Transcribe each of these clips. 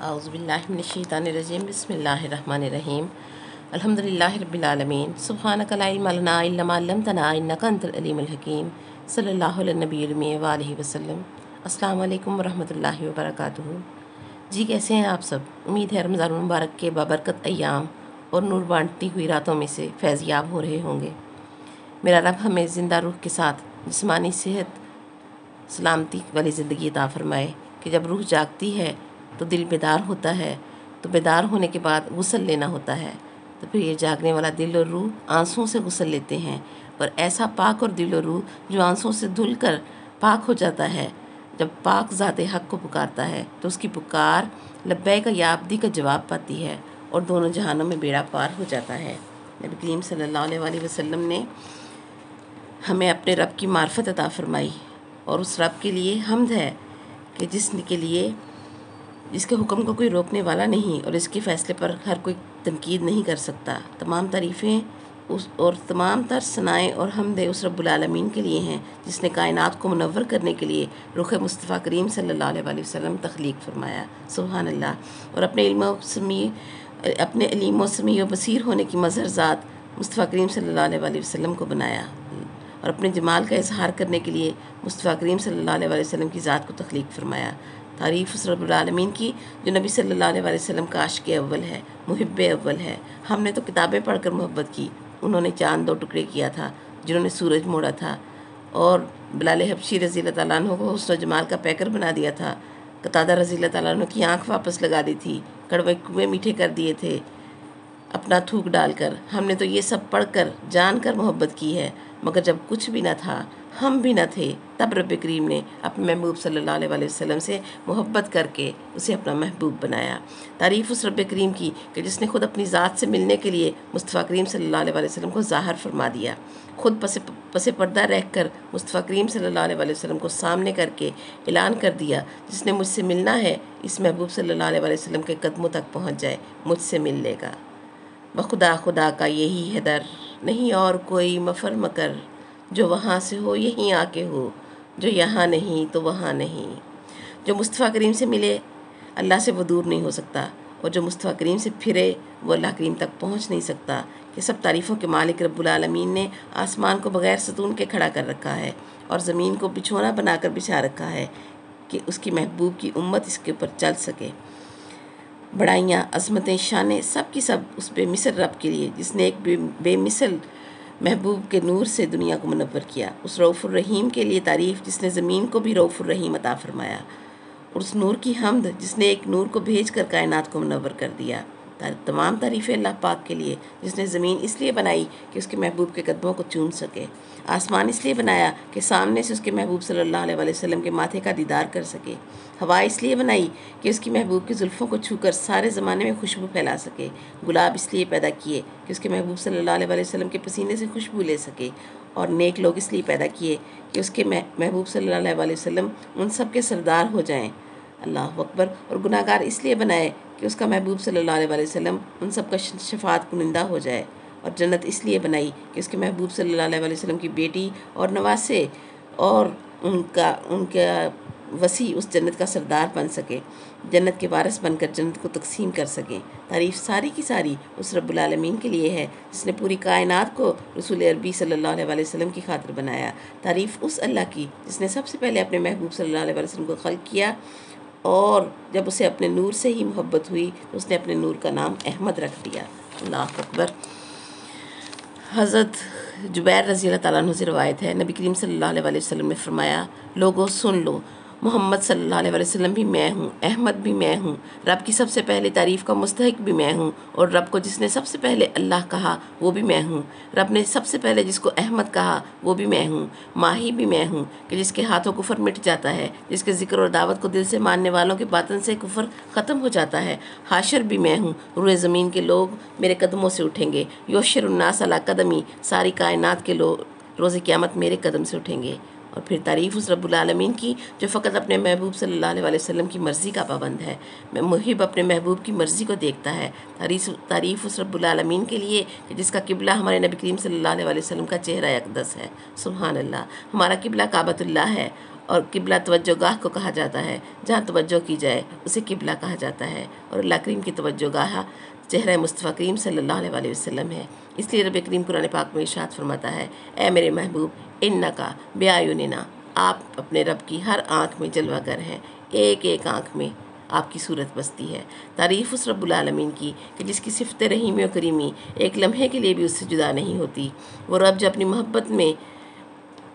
اعوذ باللہ من الشیطان الرجیم بسم اللہ الرحمن الرحیم الحمدللہ رب العالمین سبحانک لا علم لنا الا ما علمتنا انک انت العلیم الحکیم صلی اللہ علیہ نبی المی وآلہ وسلم۔ السلام علیکم ورحمۃ اللہ وبرکاتہ۔ جی کیسے ہیں آپ سب؟ امید ہے رمضان المبارک کے بابرکت ایام اور نور بانٹتی ہوئی راتوں میں سے فیض یاب ہو رہے ہوں گے۔ میرا رب ہمیں زندہ روح کے ساتھ جسمانی صحت، سلامتی والی زندگی عطا فرمائے کہ جب روح جاگتی ہے تو دل بیدار ہوتا ہے، تو بیدار ہونے کے بعد غسل لینا ہوتا ہے، تو پھر یہ جاگنے والا دل اور روح آنسوؤں سے غسل لیتے ہیں، اور ایسا پاک اور دل اور روح جو آنسوؤں سے دھل کر پاک ہو جاتا ہے، جب پاک ذات حق کو پکارتا ہے تو اس کی پکار لبیک یا عبدی کا جواب پاتی ہے اور دونوں جہانوں میں بیڑا پار ہو جاتا ہے۔ نبی کریم صلی اللہ علیہ وسلم نے ہمیں اپنے رب کی معرفت عطا فرمائی، اور اس رب کے لیے حمد ہے کہ جس کے حکم کو کوئی روکنے والا نہیں اور اس کے فیصلے پر ہر کوئی تنقید نہیں کر سکتا۔ تمام تعریفیں اور تمام تر ثنائیں اور حمدیں اس رب العالمین کے لیے ہیں جس نے کائنات کو منور کرنے کے لیے رخ مصطفیٰ کریم صلی اللہ علیہ وسلم تخلیق فرمایا۔ سبحان اللہ۔ اور اپنے علیم و سمیع و بصیر ہونے کی مظہر ذات مصطفیٰ کریم صلی اللہ علیہ وسلم کو بنایا، اور اپنے جمال کا اظہار کرنے کے لیے مصطفیٰ کریم صلی اللہ علیہ وسلم کی ذات کو تخلیق فرمایا۔ تعریف اس رب العالمین کی جو نبی صلی اللہ علیہ وسلم کا عاشق اول ہے، محب اول ہے۔ ہم نے تو کتابیں پڑھ کر محبت کی، انہوں نے چاند دو ٹکڑے کیا تھا، جنہوں نے سورج موڑا تھا، اور بلال حبشی رضی اللہ تعالیٰ عنہ کو حسن و جمال کا پیکر بنا دیا تھا، قتادہ رضی اللہ تعالیٰ عنہ کی آنکھ واپس لگا دی تھی، کڑوے کنویں میٹھے کر دیے تھے اپنا تھوک ڈال کر۔ ہم نے تو یہ سب پڑھ کر جان کر محبت کی ہے، مگر جب کچھ بھی نہ تھا، ہم بھی نہ تھے، تب رب کریم نے اپنے محبوب صلی اللہ علیہ وسلم سے محبت کر کے اسے اپنا محبوب بنایا۔ تعریف اس رب کریم کی کہ جس نے خود اپنی ذات سے ملنے کے لیے مصطفیٰ کریم صلی اللہ علیہ وسلم کو ظاہر فرما دیا، خود پس پردہ رہ کر مصطفیٰ کریم صلی اللہ علیہ وسلم کو سامنے کر کے اعلان کر دیا، جس نے مجھ سے ملنا ہے اس محبوب صلی اللہ علیہ وسلم کے قدموں تک پہنچ جائے، مجھ سے مل لے گا۔ بخدا خدا کا یہی ہے در، نہیں اور کوئی مفر مکر، جو وہاں سے ہو یہیں آ کے ہو، جو یہاں نہیں تو وہاں نہیں۔ جو مصطفیٰ کریم سے ملے اللہ سے وہ دور نہیں ہو سکتا، اور جو مصطفیٰ کریم سے پھرے وہ اللہ کریم تک پہنچ نہیں سکتا۔ کہ سب تعریفوں کے مالک رب العالمین نے آسمان کو بغیر ستون کے کھڑا کر رکھا ہے، اور زمین کو بچھونا بنا کر بچھا رکھا ہے کہ اس کی محبوب کی امت اس کے اوپر چل سکے۔ بڑائیاں، عظمتیں، شانیں سب کی سب اس بے مثل رب کے لیے جس نے ایک بے مثل محبوب کے نور سے دنیا کو منور کیا۔ اس رؤوف الرحیم کے لیے تعریف جس نے زمین کو بھی رؤوف الرحیم عطا فرمایا، اور اس نور کی حمد جس نے ایک نور کو بھیج کر کائنات کو منور کر دیا۔ تمام تعریفیں اللہ پاک کے لیے جس نے زمین اس لیے بنائی کہ اس کے محبوب کے قدموں کو چوم سکے، آسمان اس لیے بنایا کہ سامنے سے اس کے محبوب صلی اللہ علیہ وسلم کے ماتھے کا دیدار کر سکے، ہوا اس لیے بنائی کہ اس کی محبوب کی زلفوں کو چھو کر سارے زمانے میں خوشبو پھیلا سکے، گلاب اس لیے پیدا کیے کہ اس کے محبوب صلی اللہ علیہ وسلم کے پسینے سے خوشبو لے سکے، اور نیک لوگ اس لیے پیدا کیے کہ اس کے محبوب صلی اللہ علیہ وسلم ان سب کے سردار ہو جائیں، اللہ اکبر، اور گناہ گار اس لیے بنائے کہ اس کا محبوب صلی اللہ علیہ وسلم ان سب کا شفاعت کنندہ ہو جائے، اور جنت اس لیے بنائی کہ اس کے محبوب صلی اللہ علیہ وسلم کی بیٹی اور نواسے اور ان کا وسیع اس جنت کا سردار بن سکے، جنت کے وارث بن کر جنت کو تقسیم کر سکیں۔ تعریف ساری کی ساری اس رب العالمین کے لیے ہے جس نے پوری کائنات کو رسول عربی صلی اللہ علیہ وسلم کی خاطر بنایا۔ تعریف اس اللہ کی جس نے سب سے پہلے اپنے محبوب صلی اللہ علیہ وسلم کو خلق کیا، اور جب اسے اپنے نور سے ہی محبت ہوئی تو اس نے اپنے نور کا نام احمد رکھ دیا۔ اللہ اکبر۔ حضرت جبیر رضی اللہ تعالیٰ عنہ سے روایت ہے، نبی کریم صلی اللہ علیہ وسلم نے فرمایا، لوگوں سن لو، محمد صلی اللہ علیہ وسلم بھی میں ہوں، احمد بھی میں ہوں، رب کی سب سے پہلے تعریف کا مستحق بھی میں ہوں، اور رب کو جس نے سب سے پہلے اللہ کہا وہ بھی میں ہوں، رب نے سب سے پہلے جس کو احمد کہا وہ بھی میں ہوں، ماہی بھی میں ہوں کہ جس کے ہاتھوں کفر مٹ جاتا ہے، جس کے ذکر اور دعوت کو دل سے ماننے والوں کے باطن سے کفر ختم ہو جاتا ہے، حاشر بھی میں ہوں، روئے زمین کے لوگ میرے قدموں سے اٹھیں گے، یوشر الناس علی قدمی، ساری کائنات کے لوگ روز قیامت میرے قدم سے اٹھیں گے۔ اور پھر تعریف اس رب العالمین کی جو فقط اپنے محبوب صلی اللہ علیہ وسلم کی مرضی کا پابند ہے، محب اپنے محبوب کی مرضی کو دیکھتا ہے۔ تعریف اس رب العالمین کے لیے کہ جس کا قبلہ ہمارے نبی کریم صلی اللہ علیہ وسلم کا چہرہ اقدس ہے۔ سبحان اللہ۔ ہمارا قبلہ کعبۃ اللہ ہے، اور قبلہ توجہ گاہ کو کہا جاتا ہے، جہاں توجہ کی جائے اسے قبلہ کہا جاتا ہے، اور اللہ کریم کی توجہ گاہ چہرہ مصطفیٰ کریم صلی اللہ علیہ وسلم ہے۔ اس لیے رب کریم قرآن پاک میں ارشاد فرماتا ہے، اے میرے محبوب انکا بیاعیننا، آپ اپنے رب کی ہر آنکھ میں جلوہ گر ہیں، ایک ایک آنکھ میں آپ کی صورت بستی ہے۔ تعریف اس رب العالمین کی کہ جس کی صفت رحیمی و کریمی ایک لمحے کے لیے بھی اس سے جدا نہیں ہوتی۔ وہ رب جو اپنی محبت میں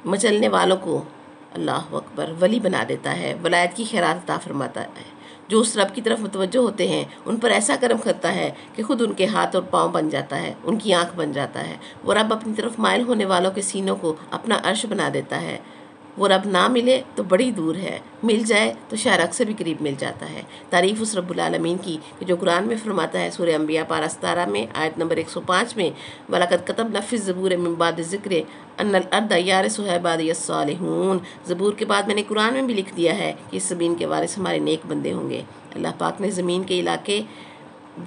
مچلنے والوں کو اللہ اکبر ولی بنا دیتا ہے، ولایت کی خیرات عطا فرماتا ہے۔ جو اس رب کی طرف متوجہ ہوتے ہیں ان پر ایسا کرم کرتا ہے کہ خود ان کے ہاتھ اور پاؤں بن جاتا ہے، ان کی آنکھ بن جاتا ہے۔ وہ رب اپنی طرف مائل ہونے والوں کے سینوں کو اپنا عرش بنا دیتا ہے۔ وہ رب نہ ملے تو بڑی دور ہے، مل جائے تو شارق سے بھی قریب مل جاتا ہے۔ تعریف اس رب العالمین کی کہ جو قرآن میں فرماتا ہے سورہ انبیاء پارہ 17 میں آیت نمبر 105 میں، وَلَقَدْ كَتَبْنَا فِي الزَّبُورِ مِن بَعْدِ الذِّكْرِ أَنَّ الْأَرْضَ يَرِثُهَا عِبَادِيَ الصَّالِحُونَ۔ زبور کے بعد میں نے قرآن میں بھی لکھ دیا ہے کہ اس زمین کے وارث ہمارے نیک بندے ہوں گے۔ اللہ پاک نے زمین کے علاقے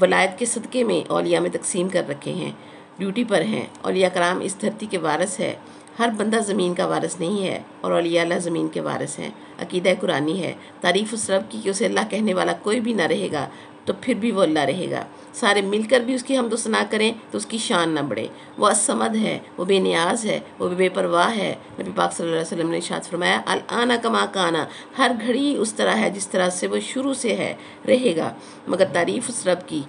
ولایت کے صدقے میں اولیاء میں تقسیم کر رکھے ہیں، ڈیوٹی پر ہیں۔ اولیاء کرام اس دھرتی کے وارث ہے، ہر بندہ زمین کا وارث نہیں ہے، اور اولیاء اللہ زمین کے وارث ہیں۔ عقیدہ قرآنی ہے۔ تعریف اس رب کی کہ اسے اللہ کہنے والا کوئی بھی نہ رہے گا تو پھر بھی وہ اللہ رہے گا، سارے مل کر بھی اس کی حمد و ثنا کریں تو اس کی شان نہ بڑھے۔ وہ الصمد ہے، وہ بے نیاز ہے، وہ بے پرواہ ہے۔ نبی پاک صلی اللہ علیہ وسلم نے ارشاد فرمایا، الآن کما کانا، ہر گھڑی اس طرح ہے جس طرح سے وہ شروع سے ہے، رہے گا۔ مگر تعریف اس رب کی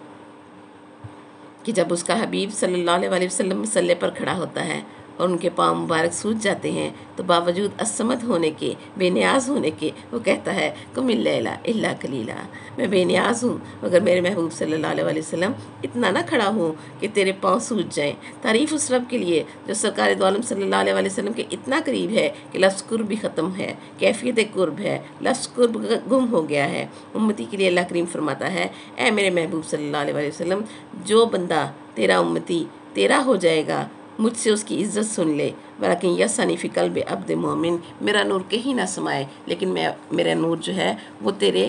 کہ جب اس کا حبیب صلی اللہ علیہ وسلم مصلی پر کھڑا ہوتا ہے اور ان کے پاؤں مبارک سوج جاتے ہیں تو باوجود الصمد ہونے کے، بے نیاز ہونے کے، وہ کہتا ہے قم اللیل الا قلیلا، میں بے نیاز ہوں مگر میرے محبوب صلی اللہ علیہ وسلم اتنا نہ کھڑا ہوں کہ تیرے پاؤں سوج جائیں۔ تعریف اس رب کے لیے جو سرکار دو عالم صلی اللہ علیہ وسلم کے اتنا قریب ہے کہ لفظ قرب بھی ختم ہے، کیفیت قرب ہے، لفظ قرب گم ہو گیا ہے۔ امتی کے لیے اللہ کریم فرماتا ہے، اے میرے محبوب صلی اللہ علیہ وسلم، جو بندہ تیرا امتی تیرا ہو جائے گا مجھ سے اس کی عزت سن لے، ولیکن یسنی فی قلب عبد مومن، میرا نور کہیں نہ سمائے لیکن میرا نور جو ہے وہ تیرے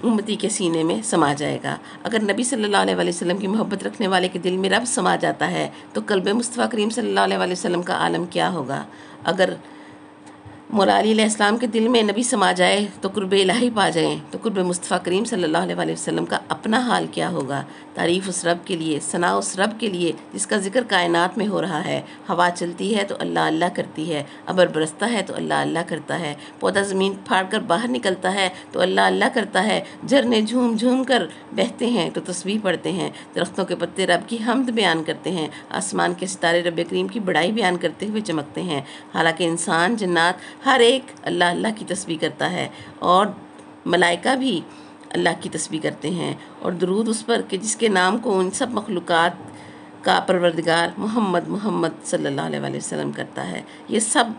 امتی کے سینے میں سما جائے گا۔ اگر نبی صلی اللہ علیہ وسلم کی محبت رکھنے والے کے دل میں رب سما جاتا ہے تو قلب مصطفیٰ کریم صلی اللہ علیہ وسلم کا عالم کیا ہوگا؟ اگر مولا علی علیہ السلام کے دل میں نبی سما جائے تو قرب الہی پا جائیں تو قرب مصطفیٰ کریم صلی اللہ علیہ وسلم کا اپنا حال کیا ہوگا؟ تعریف اس رب کے لیے، ثنا اس رب کے لیے جس کا ذکر کائنات میں ہو رہا ہے۔ ہوا چلتی ہے تو اللہ اللہ کرتی ہے، ابر برستا ہے تو اللہ اللہ کرتا ہے، پودا زمین پھاڑ کر باہر نکلتا ہے تو اللہ اللہ کرتا ہے، جھرنے جھوم جھوم کر بہتے ہیں تو تسبیح پڑھتے ہیں، درختوں کے پتے رب کی حمد بیان کرتے ہیں، آسمان کے ستارے رب کریم کی بڑائی بیان کرتے ہوئے چمکتے ہیں۔ حالانکہ انسان، جنات، ہر ایک اللہ اللہ کی تسبیح کرتا ہے، اور ملائکہ بھی اللہ کی تسبیح کرتے ہیں، اور درود اس پر کہ جس کے نام کو ان سب مخلوقات کا پروردگار محمد صلی اللہ علیہ وسلم کرتا ہے۔ یہ سب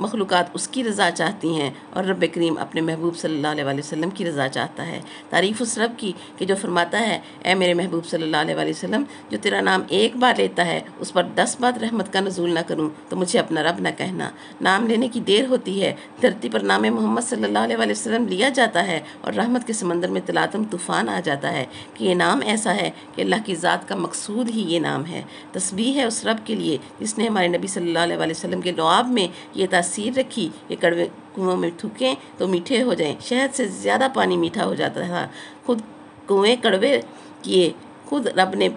مخلوقات اس کی رضا چاہتی ہیں اور رب کریم اپنے محبوب صلی اللہ علیہ وسلم کی رضا چاہتا ہے۔ تعریف اس رب کی کہ جو فرماتا ہے، اے میرے محبوب صلی اللہ علیہ وسلم، جو تیرا نام ایک بار لیتا ہے اس پر 10 بار رحمت کا نزول نہ کروں تو مجھے اپنا رب نہ کہنا۔ نام لینے کی دیر ہوتی ہے، دھرتی پر نام محمد صلی اللہ علیہ وسلم لیا جاتا ہے اور رحمت کے سمندر میں تلاطم طوفان آ جاتا ہے کہ یہ نام ایسا ہے کہ اللہ کی ذات کا مقصود ہی یہ نام ہے۔ تسبیح ہے اس رب کے لیے جس نے ہمارے نبی صلی اللہ علیہ وسلم کے لعاب میں یہ تاثیر رکھی کہ کڑوے کنویں میں تھوکیں تو میٹھے ہو جائیں، شہد سے زیادہ پانی میٹھا ہو جاتا تھا۔ خود کنویں کڑوے کیے، خود رب نے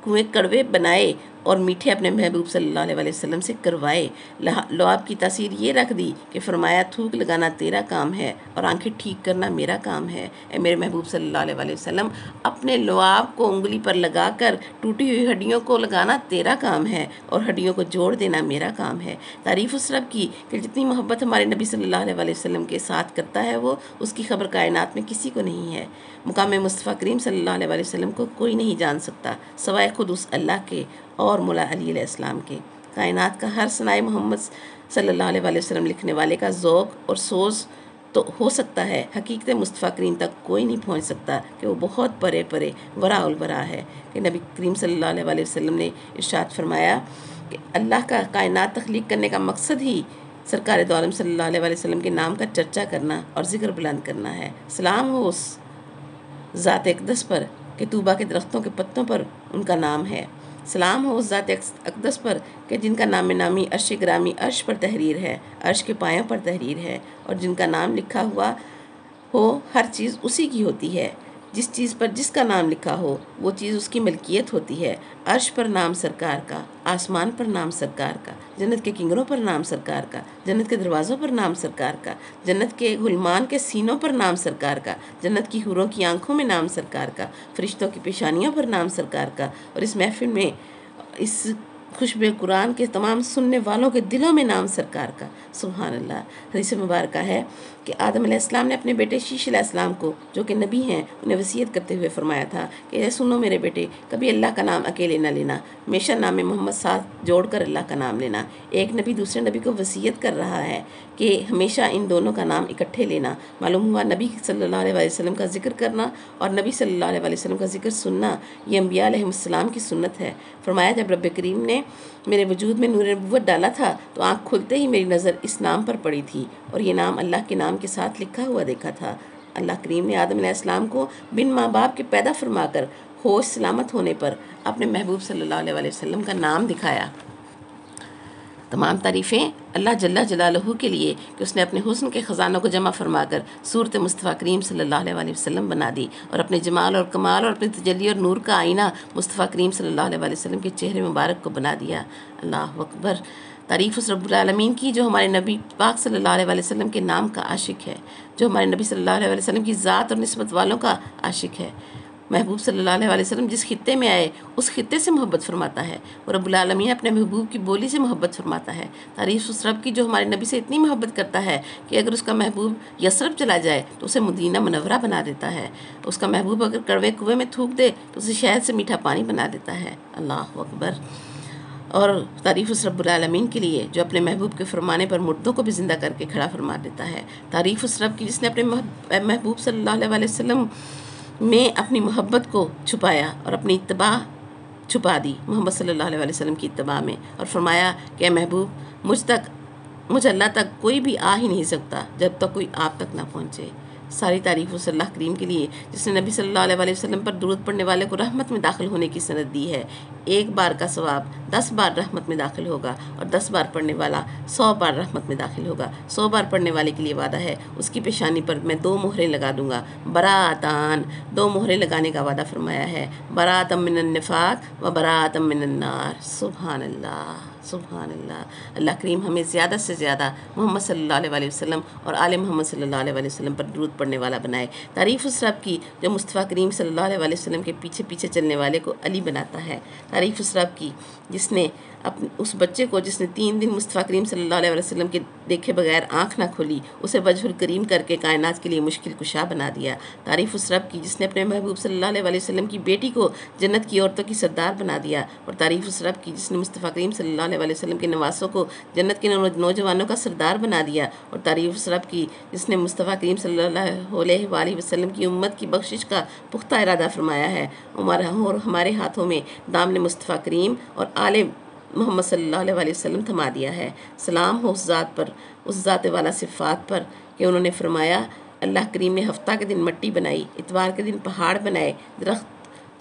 کنویں کڑوے بنائے اور میٹھے اپنے محبوب صلی اللہ علیہ وسلم سے کروائے۔ لعاب کی تاثیر یہ رکھ دی کہ فرمایا تھوک لگانا تیرا کام ہے اور آنکھیں ٹھیک کرنا میرا کام ہے۔ اے میرے محبوب صلی اللہ علیہ وسلم، اپنے لعاب کو انگلی پر لگا کر ٹوٹی ہوئی ہڈیوں کو لگانا تیرا کام ہے اور ہڈیوں کو جوڑ دینا میرا کام ہے۔ تعریف اس رب کی کہ جتنی محبت ہمارے نبی صلی اللہ علیہ وسلم کے ساتھ کرتا ہے وہ اس کی خبر کائنات میں کسی کو نہیں ہے۔ مقام مصطفیٰ کریم صلی اللہ علیہ وسلم کو کوئی نہیں جان سکتا سوائے خود اس اللہ کے اور مولا علی علیہ السلام کے۔ کائنات کا ہر ثنائے محمد صلی اللہ علیہ وسلم لکھنے والے کا ذوق اور سوز تو ہو سکتا ہے، حقیقت مصطفیٰ کریم تک کوئی نہیں پہنچ سکتا کہ وہ بہت پرے پرے وراء الورا ہے۔ کہ نبی کریم صلی اللہ علیہ وسلم نے ارشاد فرمایا کہ اللہ کا کائنات تخلیق کرنے کا مقصد ہی سرکار دو عالم صلی اللہ علیہ وسلم کے نام کا چرچا کرنا اور ذکر بلند کرنا ہے۔ سلام ہو اس ذات اقدس پر کہ طوبہ کے درختوں کے پتوں پر ان کا نام ہے، سلام ہو اس ذات اقدس پر کہ جن کا نام نامی عرش گرامی عرش پر تحریر ہے، عرش کے پایوں پر تحریر ہے، اور جن کا نام لکھا ہوا ہو ہر چیز اسی کی ہوتی ہے، جس چیز پر جس کا نام لکھا ہو وہ چیز اس کی ملکیت ہوتی ہے۔ عرش پر نام سرکار کا، آسمان پر نام سرکار کا، جنت کے کنگروں پر نام سرکار کا، جنت کے دروازوں پر نام سرکار کا، جنت کے غلمان کے سینوں پر نام سرکار کا، جنت کی حوروں کی آنکھوں میں نام سرکار کا، فرشتوں کی پیشانیوں پر نام سرکار کا، اور اس محفل میں اس خوشبو قرآن کے تمام سننے والوں کے دلوں میں نام سرکار کا۔ سبحان اللہ۔ حدیث مبارکہ ہے کہ آدم علیہ السلام نے اپنے بیٹے شیش علیہ السلام کو، جو کہ نبی ہیں، انہیں وصیت کرتے ہوئے فرمایا تھا کہ اے سنو میرے بیٹے، کبھی اللہ کا نام اکیلے نہ لینا، ہمیشہ نام محمد ساتھ جوڑ کر اللہ کا نام لینا۔ ایک نبی دوسرے نبی کو وصیت کر رہا ہے کہ ہمیشہ ان دونوں کا نام اکٹھے لینا۔ معلوم ہوا نبی صلی اللہ علیہ وسلم کا ذکر کرنا اور نبی صلی اللہ علیہ وسلم کا ذکر سننا یہ انبیاء علیہ السلام کی سنت ہے۔ فرمایا جب رب کریم نے میرے وجود میں نور نبوت ڈالا تھا تو آنکھ کھلتے ہی میری نظر اس نام پر پڑی تھی اور یہ نام اللہ کے نام کے ساتھ لکھا ہوا دیکھا تھا۔ اللہ کریم نے آدم علیہ السلام کو بن ماں باپ کے پیدا فرما کر ہوش سلامت ہونے پر اپنے محبوب صلی اللہ علیہ وسلم کا نام دکھایا۔ تمام تعریفیں اللہ جل جلالہ کے لیے کہ اس نے اپنے حسن کے خزانوں کو جمع فرما کر صورت مصطفیٰ کریم صلی اللہ علیہ وسلم بنا دی اور اپنے جمال اور کمال اور اپنی تجلی اور نور کا آئینہ مصطفیٰ کریم صلی اللہ علیہ وسلم کے چہرے مبارک کو بنا دیا۔ اللہ اکبر۔ تعریف اس رب العالمین کی جو ہمارے نبی پاک صلی اللہ علیہ وسلم کے نام کا عاشق ہے، جو ہمارے نبی صلی اللہ علیہ وسلم کی ذات اور نسبت والوں کا عاشق ہے۔ محبوب صلی اللہ علیہ وسلم جس خطے میں آئے اس خطے سے محبت فرماتا ہے، اور رب العالمین اپنے محبوب کی بولی سے محبت فرماتا ہے۔ تعریف اس رب کی جو ہمارے نبی سے اتنی محبت کرتا ہے کہ اگر اس کا محبوب یثرب چلا جائے تو اسے مدینہ منورہ بنا دیتا ہے، اس کا محبوب اگر کڑوے کنویں میں تھوک دے تو اسے شہد سے میٹھا پانی بنا دیتا ہے۔ اللہ اکبر۔ اور تعریف اس رب العالمین کے لیے جو اپنے محبوب کے فرمانے پر مردوں کو بھی زندہ کر کے کھڑا فرما دیتا ہے۔ تعریف اس رب کی جس نے اپنے محبوب صلی اللہ علیہ وسلم میں اپنی محبت کو چھپایا اور اپنی اتباع چھپا دی محمد صلی اللہ علیہ وسلم کی اتباع میں، اور فرمایا کہ اے محبوب مجھ اللہ تک کوئی بھی آ ہی نہیں سکتا جب تک کوئی آپ تک نہ پہنچے۔ ساری تعریف اس اللہ کریم کے لیے جس نے نبی صلی اللہ علیہ وسلم پر درود پڑھنے والے کو رحمت میں داخل ہونے کی سند دی ہے۔ ایک بار کا ثواب 10 بار رحمت میں داخل ہوگا، اور 10 بار پڑھنے والا 100 بار رحمت میں داخل ہوگا۔ 100 بار پڑھنے والے کے لیے وعدہ ہے اس کی پیشانی پر میں 2 مہریں لگا دوں گا، براءتان، 2 مہریں لگانے کا وعدہ فرمایا ہے، براءۃ من النفاق و براءۃ من النار۔ سبحان اللہ، سبحان اللہ۔ اللہ کریم ہمیں زیادہ سے زیادہ محمد صلی اللہ علیہ وسلم اور آل محمد صلی اللہ علیہ وسلم پر درود پڑھنے والا بنائے۔ تعریف اس رب کی جو مصطفیٰ کریم صلی اللہ علیہ وسلم کے پیچھے پیچھے چلنے والے کو علی بناتا ہے۔ تعریف اس رب کی جس نے اس بچے کو جس نے 3 دن مصطفیٰ کریم صلی اللہ علیہ وسلم کے دیکھے بغیر آنکھ نہ کھولی، اسے وجہ الکریم کر کے کائنات کے لیے مشکل کشا بنا دیا۔ تعریف اس رب کی جس نے اپنے محبوب صلی اللہ علیہ وسلم کی بیٹی کو جنت کی عورتوں کی سردار بنا دیا، اور تعریف اس رب کی جس نے مصطفیٰ کریم صلی اللہ علیہ وسلم کے نواسوں کو جنت کے نوجوانوں کا سردار بنا دیا، اور تعریف اس رب کی جس نے مصطفیٰ کریم صلی اللہ علیہ وسلم کی امت کی بخشش کا پختہ ارادہ فرمایا ہے، اور ہمارے ہاتھوں میں دامن مصطفیٰ کریم اور آل محمد صلی اللہ علیہ وسلم تھما دیا ہے۔ سلام ہو اس ذات پر، اس ذات والا صفات پر کہ انہوں نے فرمایا اللہ کریم نے ہفتہ کے دن مٹی بنائی، اتوار کے دن پہاڑ بنائے، درخت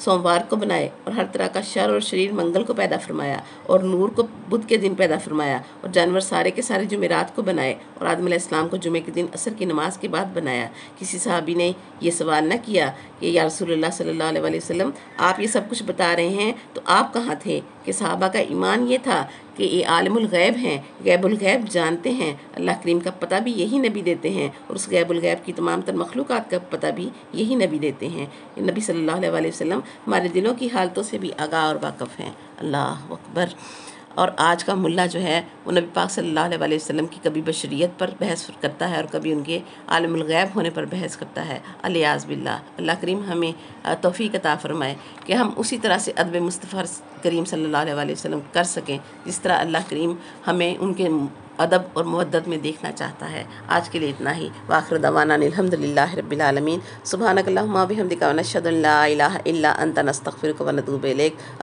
سوموار کو بنائے، اور ہر طرح کا شر اور شریر منگل کو پیدا فرمایا، اور نور کو بدھ کے دن پیدا فرمایا، اور جانور سارے کے سارے جمعرات کو بنائے، اور آدم علیہ السلام کو جمعے کے دن عصر کی نماز کے بعد بنایا۔ کسی صحابی نے یہ سوال نہ کیا کہ یا رسول اللہ صلی اللہ علیہ وسلم آپ یہ سب کچھ بتا رہے ہیں تو آپ کہاں تھے؟ کہ صحابہ کا ایمان یہ تھا کہ یہ عالم الغیب ہیں، غیب الغیب جانتے ہیں، اللہ کریم کا پتہ بھی یہی نبی دیتے ہیں، اور اس غیب الغیب کی تمام تر مخلوقات کا پتہ بھی یہی نبی دیتے ہیں۔ نبی صلی اللہ علیہ وسلم ہمارے دلوں کی حالتوں سے بھی آگاہ اور واقف ہیں۔ اللہ اکبر۔ اور آج کا ملا جو ہے وہ نبی پاک صلی اللہ علیہ وسلم کی کبھی بشریت پر بحث کرتا ہے اور کبھی ان کے عالم الغیب ہونے پر بحث کرتا ہے، الیاذ باللہ۔ اللہ کریم ہمیں توفیق عطا فرمائے کہ ہم اسی طرح سے ادب مصطفیٰ کریم صلی اللہ علیہ وسلم کر سکیں جس طرح اللہ کریم ہمیں ان کے ادب اور مودت میں دیکھنا چاہتا ہے۔ آج کے لیے اتنا ہی۔ وآخر دعوانا الحمدللہ رب العالمین۔ سبحانک اللہم و بحمدک ونشہد ان لا الہ الا انت نستغفرک ونتوب الیک۔